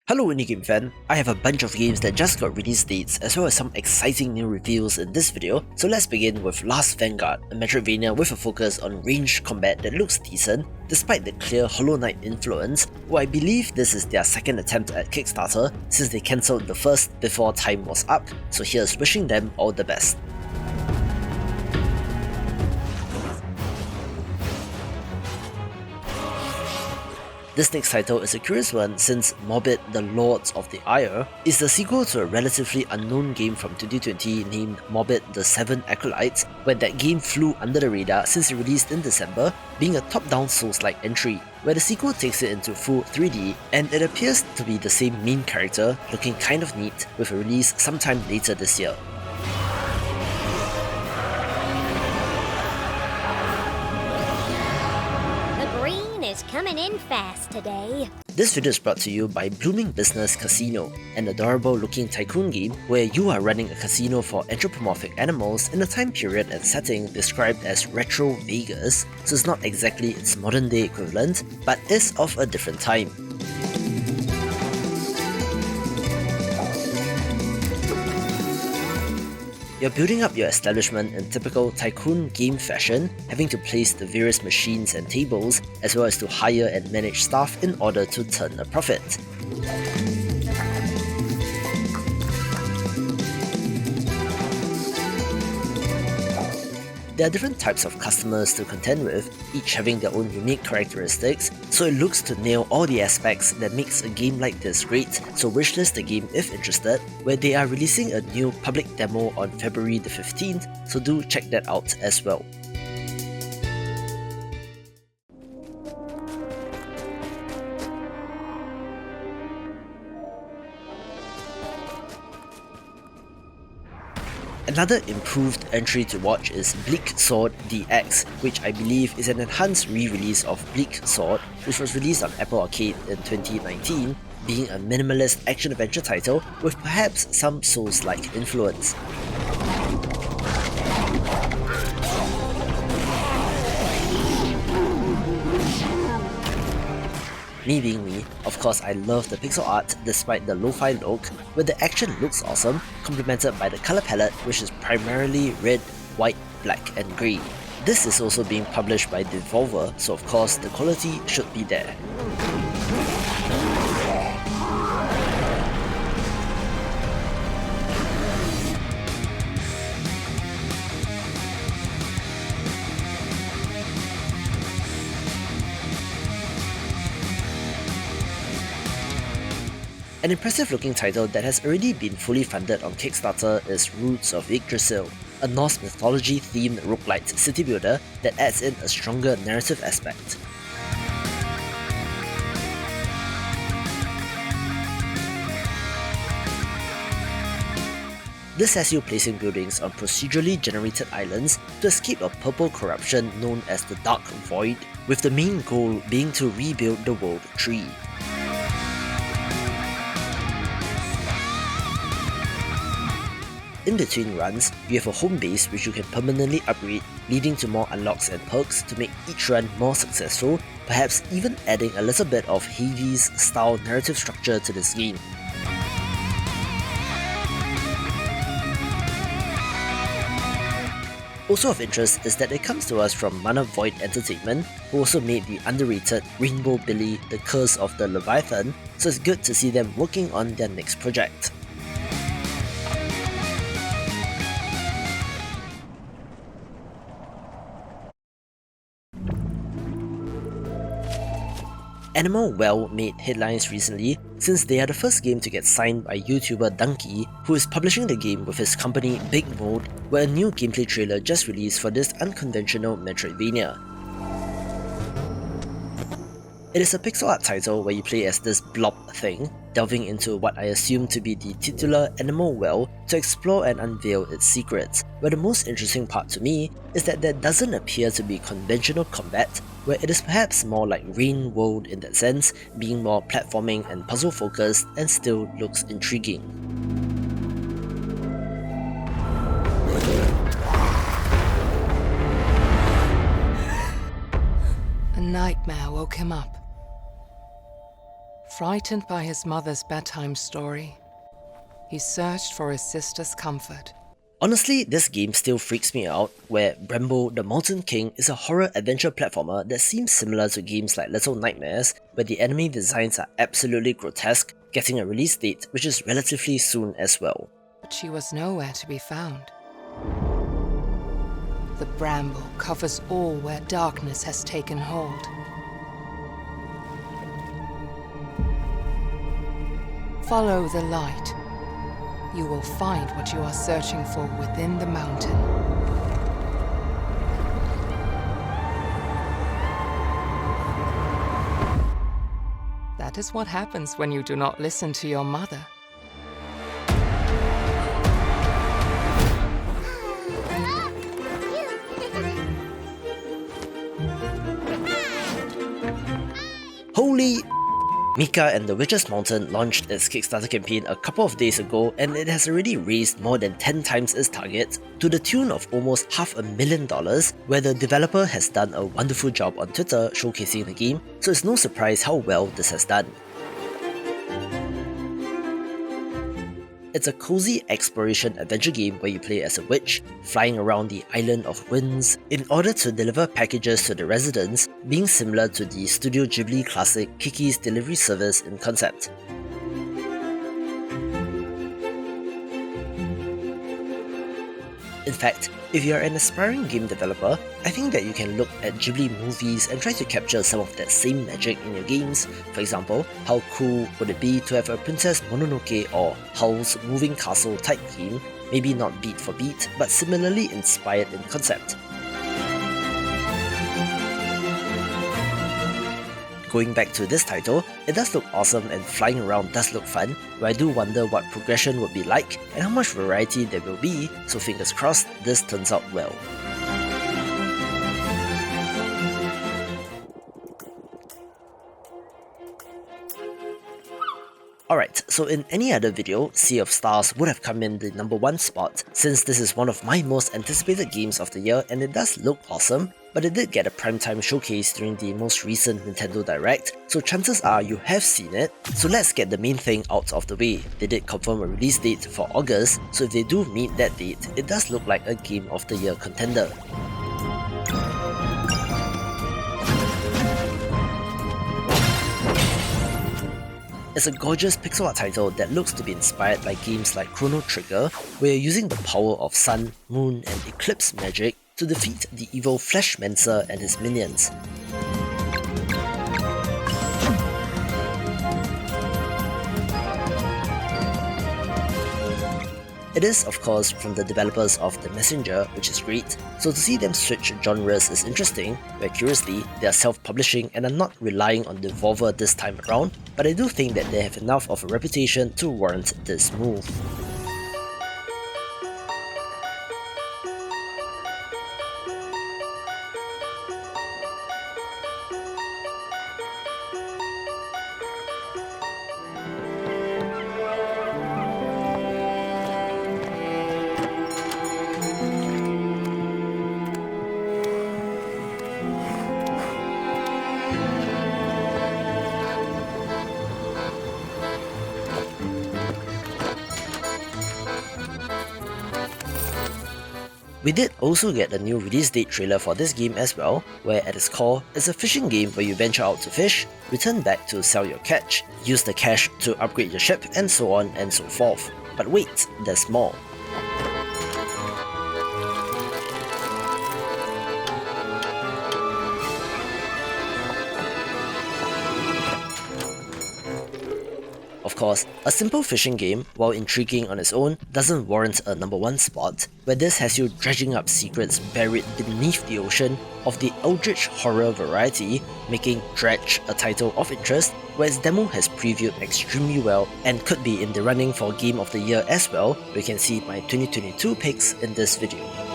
Hello Indie Game fan, I have a bunch of games that just got release dates as well as some exciting new reveals in this video, so let's begin with Last Vanguard, a Metroidvania with a focus on ranged combat that looks decent despite the clear Hollow Knight influence, who I believe this is their second attempt at Kickstarter since they cancelled the first before time was up, so here's wishing them all the best. This next title is a curious one since Morbid, the Lords of Ire is the sequel to a relatively unknown game from 2020 named Morbid the Seven Acolytes, where that game flew under the radar since it released in December, being a top-down Souls-like entry, where the sequel takes it into full 3D, and it appears to be the same main character, looking kind of neat, with a release sometime later this year. Is coming in fast today. This video is brought to you by Blooming Business Casino, an adorable looking tycoon game where you are running a casino for anthropomorphic animals in a time period and setting described as retro Vegas, so it's not exactly its modern day equivalent, but is of a different time. You're building up your establishment in typical tycoon game fashion, having to place the various machines and tables, as well as to hire and manage staff in order to turn a profit. There are different types of customers to contend with, each having their own unique characteristics, so it looks to nail all the aspects that makes a game like this great, so wishlist the game if interested, where they are releasing a new public demo on February the 15th, so do check that out as well. Another improved entry to watch is Bleak Sword DX, which I believe is an enhanced re-release of Bleak Sword, which was released on Apple Arcade in 2019, being a minimalist action-adventure title with perhaps some Souls-like influence. Me being me, of course I love the pixel art despite the lo-fi look, where the action looks awesome, complemented by the color palette which is primarily red, white, black and grey. This is also being published by Devolver, so of course the quality should be there. An impressive looking title that has already been fully funded on Kickstarter is Roots of Yggdrasil, a Norse mythology themed roguelite city builder that adds in a stronger narrative aspect. This has you placing buildings on procedurally generated islands to escape a purple corruption known as the Dark Void, with the main goal being to rebuild the world tree. In between runs, you have a home base which you can permanently upgrade, leading to more unlocks and perks to make each run more successful, perhaps even adding a little bit of Hades style narrative structure to this game. Also of interest is that it comes to us from Mana Void Entertainment, who also made the underrated Rainbow Billy The Curse of the Leviathan, so it's good to see them working on their next project. Animal Well made headlines recently since they are the first game to get signed by YouTuber Dunkey, who is publishing the game with his company Big Mode, where a new gameplay trailer just released for this unconventional Metroidvania. It is a pixel art title where you play as this blob thing, delving into what I assume to be the titular Animal Well to explore and unveil its secrets, where the most interesting part to me is that there doesn't appear to be conventional combat, where it is perhaps more like Rain World in that sense, being more platforming and puzzle focused and still looks intriguing. A nightmare woke him up. Frightened by his mother's bedtime story, he searched for his sister's comfort. Honestly, this game still freaks me out, where Bramble, the Mountain King is a horror adventure platformer that seems similar to games like Little Nightmares, where the enemy designs are absolutely grotesque, getting a release date which is relatively soon as well. But she was nowhere to be found. The Bramble covers all where darkness has taken hold. Follow the light. You will find what you are searching for within the mountain. That is what happens when you do not listen to your mother. Holy Mika and the Witch's Mountain launched its Kickstarter campaign a couple of days ago, and it has already raised more than 10 times its target, to the tune of almost $500,000, where the developer has done a wonderful job on Twitter showcasing the game, so it's no surprise how well this has done. It's a cozy exploration adventure game where you play as a witch, flying around the Island of Winds in order to deliver packages to the residents, being similar to the Studio Ghibli classic Kiki's Delivery Service in concept. In fact, if you are an aspiring game developer, I think that you can look at Ghibli movies and try to capture some of that same magic in your games. For example, how cool would it be to have a Princess Mononoke or Howl's Moving Castle type theme, maybe not beat for beat, but similarly inspired in concept. Going back to this title, it does look awesome and flying around does look fun, but I do wonder what progression would be like and how much variety there will be, so fingers crossed this turns out well. Alright, so in any other video, Sea of Stars would have come in the number 1 spot, since this is one of my most anticipated games of the year and it does look awesome, but it did get a primetime showcase during the most recent Nintendo Direct, so chances are you have seen it. So let's get the main thing out of the way. They did confirm a release date for August, so if they do meet that date, it does look like a Game of the Year contender. It's a gorgeous pixel art title that looks to be inspired by games like Chrono Trigger, where you're using the power of sun, moon, and eclipse magic to defeat the evil Fleshmancer and his minions. It is, of course, from the developers of The Messenger, which is great, so to see them switch genres is interesting, where curiously, they are self-publishing and are not relying on Devolver this time around, but I do think that they have enough of a reputation to warrant this move. We did also get a new release date trailer for this game as well, where at its core, it's a fishing game where you venture out to fish, return back to sell your catch, use the cash to upgrade your ship, and so on and so forth. But wait, there's more. Of course, a simple fishing game, while intriguing on its own, doesn't warrant a number 1 spot, where this has you dredging up secrets buried beneath the ocean of the eldritch horror variety, making Dredge a title of interest, where its demo has previewed extremely well and could be in the running for Game of the Year as well. We can see my 2022 picks in this video.